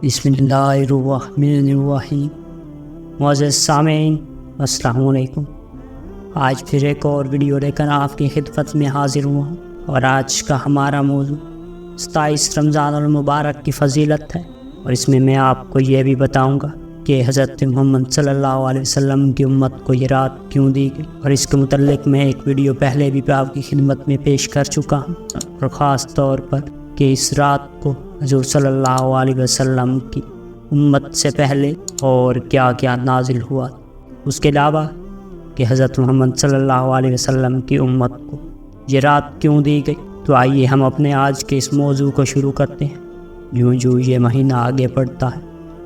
بسم اللہ الرحمن الرحیم۔ معزز سامعین السلام علیکم۔ آج پھر ایک اور ویڈیو لے کر آپ کی خدمت میں حاضر ہوا ہوں، اور آج کا ہمارا موضوع 27 رمضان المبارک کی فضیلت ہے، اور اس میں میں آپ کو یہ بھی بتاؤں گا کہ حضرت محمد صلی اللہ علیہ وسلم کی امت کو یہ رات کیوں دی گئی، اور اس کے متعلق میں ایک ویڈیو پہلے بھی آپ کی خدمت میں پیش کر چکا ہوں، اور خاص طور پر کہ اس رات کو حضور صلی اللہ علیہ وسلم کی امت سے پہلے اور کیا کیا نازل ہوا، اس کے علاوہ کہ حضرت محمد صلی اللہ علیہ وسلم کی امت کو یہ رات کیوں دی گئی۔ تو آئیے ہم اپنے آج کے اس موضوع کو شروع کرتے ہیں۔ یوں جو یہ مہینہ آگے بڑھتا ہے،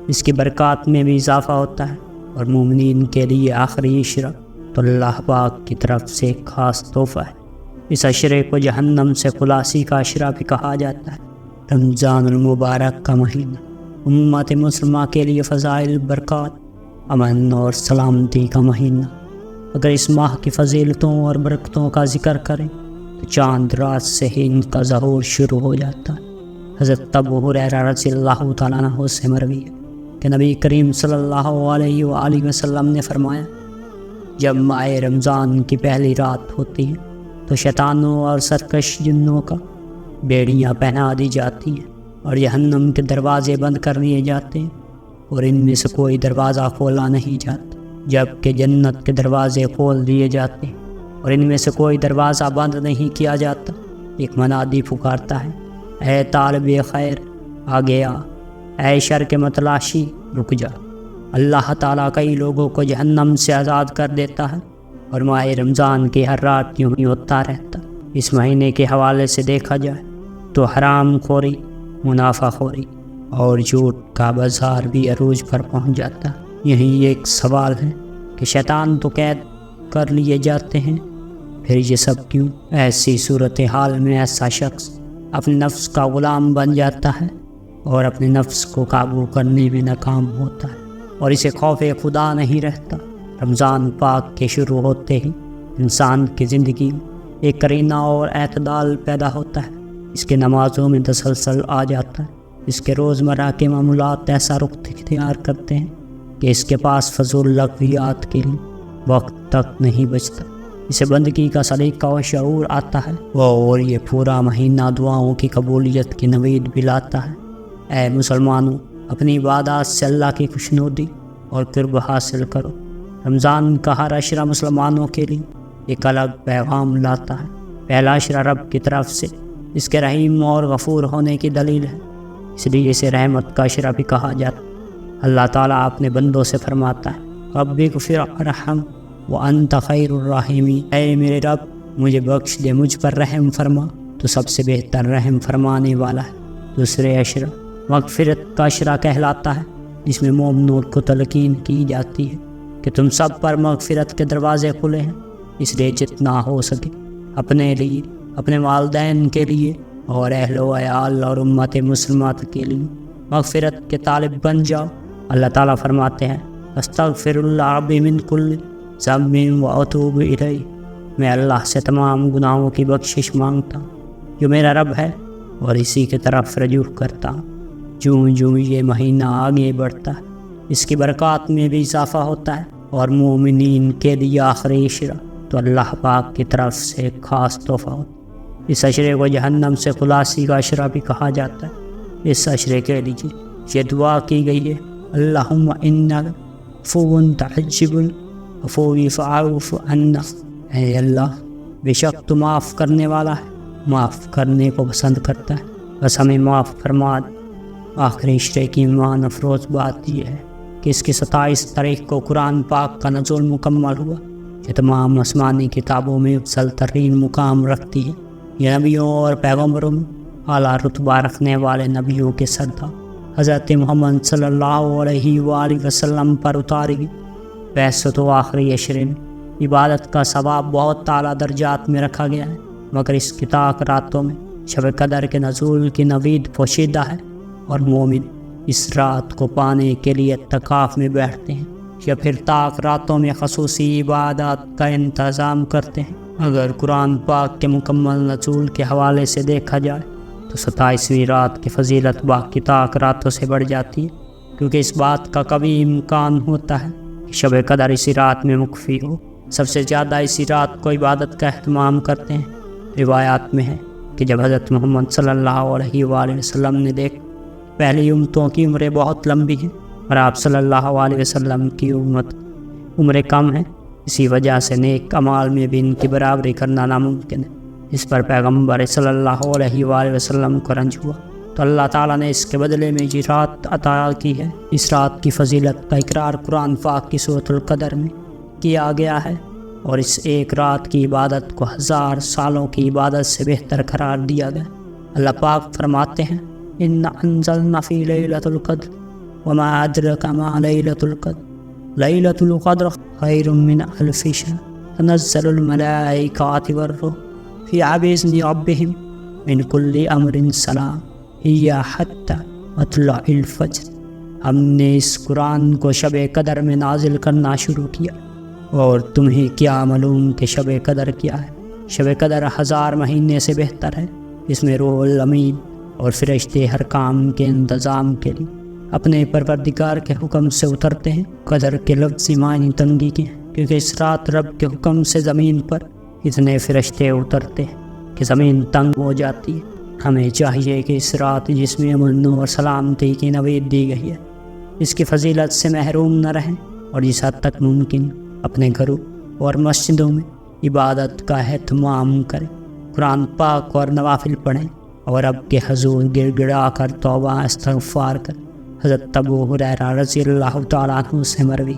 اس کی برکات میں بھی اضافہ ہوتا ہے، اور مومنین کے لیے آخری عشرہ تو اللہ پاک کی طرف سے ایک خاص تحفہ ہے۔ اس عشرے کو جہنم سے خلاصی کا عشرہ بھی کہا جاتا ہے۔ رمضان المبارک کا مہینہ امت مسلمہ کے لیے فضائل، برکات، امن اور سلامتی کا مہینہ۔ اگر اس ماہ کی فضیلتوں اور برکتوں کا ذکر کریں تو چاند رات سے ہی ان کا ظہور شروع ہو جاتا ہے۔ حضرت ابو ہریرہ رضی اللہ تعالیٰ عنہ سے مروی ہے کہ نبی کریم صلی اللہ علیہ وآلہ وسلم نے فرمایا، جب ماہ رمضان کی پہلی رات ہوتی ہے تو شیطانوں اور سرکش جنوں کا بیڑیاں پہنا دی جاتی ہیں، اور جہنم کے دروازے بند کر دیے جاتے ہیں، اور ان میں سے کوئی دروازہ کھولا نہیں جاتا، جبکہ جنت کے دروازے کھول دیے جاتے ہیں، اور ان میں سے کوئی دروازہ بند نہیں کیا جاتا۔ ایک منادی پکارتا ہے، اے طالب خیر آگے آ، اے شر کے متلاشی رک جا۔ اللہ تعالیٰ کئی لوگوں کو جہنم سے آزاد کر دیتا ہے، اور ماہ رمضان کی ہر رات یوں ہی ہوتا رہتا۔ اس مہینے کے حوالے سے دیکھا جائے تو حرام خوری، منافع خوری اور جھوٹ کا بازار بھی عروج پر پہنچ جاتا ہے۔ یہی ایک سوال ہے کہ شیطان تو قید کر لیے جاتے ہیں، پھر یہ سب کیوں؟ ایسی صورتحال میں ایسا شخص اپنے نفس کا غلام بن جاتا ہے، اور اپنے نفس کو قابو کرنے میں ناکام ہوتا ہے، اور اسے خوف خدا نہیں رہتا۔ رمضان پاک کے شروع ہوتے ہی انسان کی زندگی میں ایک کرینہ اور اعتدال پیدا ہوتا ہے، اس کے نمازوں میں تسلسل آ جاتا ہے، اس کے روزمرہ کے معمولات ایسا رخ اختیار کرتے ہیں کہ اس کے پاس فضول لغویات کے لیے وقت تک نہیں بچتا، اسے بندگی کا سلیقہ و شعور آتا ہے، اور یہ پورا مہینہ دعاؤں کی قبولیت کی نوید بھی لاتا ہے۔ اے مسلمانوں، اپنی عبادات سے اللہ کی خوشنودی اور قرب حاصل کرو۔ رمضان کا ہر عشرہ مسلمانوں کے لیے ایک الگ پیغام لاتا ہے۔ پہلا عشرہ رب کی طرف سے اس کے رحیم اور غفور ہونے کی دلیل ہے، اس لیے اسے رحمت کا عشرہ بھی کہا جاتا ہے۔ اللہ تعالیٰ اپنے بندوں سے فرماتا ہے، رب اغفر ورحم وانت خیر الراحمین، اے میرے رب مجھے بخش دے، مجھ پر رحم فرما، تو سب سے بہتر رحم فرمانے والا ہے۔ دوسرے عشرہ مغفرت کا عشرہ کہلاتا ہے، جس میں مومنوں کو تلقین کی جاتی ہے کہ تم سب پر مغفرت کے دروازے کھلے ہیں، اس لیے جتنا ہو سکے اپنے لیے، اپنے والدین کے لیے اور اہل و عیال اور امت مسلمات کے لیے مغفرت کے طالب بن جاؤ۔ اللہ تعالیٰ فرماتے ہیں، استغفر اللہ ربی من کل ذنب واتوب الیہ، میں اللہ سے تمام گناہوں کی بخشش مانگتا ہوں جو میرا رب ہے، اور اسی کی طرف رجوع کرتا ہوں۔ جوں جوں یہ مہینہ آگے بڑھتا ہے، اس کی برکات میں بھی اضافہ ہوتا ہے، اور مومنین کے لیے آخری عشرہ تو اللہ پاک کی طرف سے ایک خاص تحفہ ہوتا ہے۔ اس عشرے کو جہنم سے خلاصی کا عشرہ بھی کہا جاتا ہے۔ اس عشرے کے لیے یہ دعا کی گئی ہے، اللہم انک عفو تحب العفو فاعف عنا، اے اللہ بے شک تو معاف کرنے والا ہے، معاف کرنے کو پسند کرتا ہے، بس ہمیں معاف فرما دے۔ آخری عشرے کی ایمان افروز بات یہ ہے کہ اس کی 27 تاریخ کو قرآن پاک کا نزول مکمل ہوا، یہ تمام آسمانی کتابوں میں افضل ترین مقام رکھتی ہے۔ یہ نبیوں اور پیغمبروں میں اعلیٰ رتبہ رکھنے والے نبیوں کے سردار حضرت محمد صلی اللہ علیہ وآلہ وسلم پر اتاری گئی۔ ویسے تو آخری عشرے میں عبادت کا ثواب بہت اعلیٰ درجات میں رکھا گیا ہے، مگر اس کی طاق راتوں میں شب قدر کے نزول کی نوید پوشیدہ ہے، اور مومن اس رات کو پانے کے لیے اعتکاف میں بیٹھتے ہیں، یا پھر طاق راتوں میں خصوصی عبادات کا انتظام کرتے ہیں۔ اگر قرآن پاک کے مکمل نزول کے حوالے سے دیکھا جائے تو 27ویں رات کی فضیلت باقی تاک راتوں سے بڑھ جاتی ہے، کیونکہ اس بات کا کبھی امکان ہوتا ہے کہ شب قدر اسی رات میں مخفی ہو۔ سب سے زیادہ اسی رات کو عبادت کا اہتمام کرتے ہیں۔ روایات میں ہے کہ جب حضرت محمد صلی اللہ علیہ وآلہ وسلم نے دیکھا پہلی امتوں کی عمریں بہت لمبی ہیں اور آپ صلی اللہ علیہ وسلم کی عمریں کم ہیں، اسی وجہ سے نیک اعمال میں بھی ان کی برابری کرنا ناممکن ہے۔ اس پر پیغمبر صلی اللہ علیہ وآلہ وسلم کو رنج ہوا تو اللہ تعالیٰ نے اس کے بدلے میں یہ رات عطا کی ہے۔ اس رات کی فضیلت کا اقرار قرآن پاک کی سورۃ القدر میں کیا گیا ہے، اور اس ایک رات کی عبادت کو 1000 سالوں کی عبادت سے بہتر قرار دیا گیا۔ اللہ پاک فرماتے ہیں اِنَّا أَنزَلْنَا فِي لَيْلَةِ الْقَدْرِ وَمَا أَدْرَاكَ مَا لَيْلَةُ الْقَدْرِ لَيْلَةُ الْقَدْرِ خَيْرٌ مِّنْ أَلْفِ شَهْرٍ تَنَزَّلُ الْمَلَائِكَةُ وَالرُّوحُ فِيهَا بِإِذْنِ رَبِّهِمْ مِنْ كُلِّ أَمْرٍ سَلَامٌ هِيَ حَتَّى مَطْلَعِ الْفَجْرِ۔ ہم نے اس قرآن کو شب قدر میں نازل کرنا شروع کیا، اور تمہیں کیا معلوم کہ شب قدر کیا ہے؟ شب قدر 1000 مہینے سے بہتر ہے۔ اس میں روح الامین اور فرشتے ہر کام کے انتظام کے لیے اپنے پروردگار کے حکم سے اترتے ہیں۔ قدر کے لفظی معنی تنگی کے ہیں، کیونکہ اس رات رب کے حکم سے زمین پر اتنے فرشتے اترتے ہیں کہ زمین تنگ ہو جاتی ہے۔ ہمیں چاہیے کہ اس رات جس میں امن اور سلامتی کی نوید دی گئی ہے، اس کی فضیلت سے محروم نہ رہیں، اور جس حد تک ممکن اپنے گھروں اور مسجدوں میں عبادت کا اہتمام کریں، قرآن پاک اور نوافل پڑھیں، اور رب کے حضور گڑ گڑا کر توبہ استغفار کریں۔ حضرت ابو ہریرہ رضی اللہ تعالیٰ عنہ سے مروی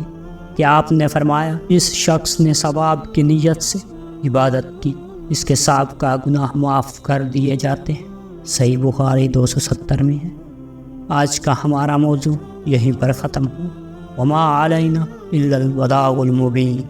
کہ آپ نے فرمایا، اس شخص نے ثواب کی نیت سے عبادت کی، اس کے سابقہ گناہ معاف کر دیے جاتے ہیں۔ صحیح بخاری 270 میں ہے۔ آج کا ہمارا موضوع یہیں پر ختم ہو۔ وما علینا الا البلاغ المبین۔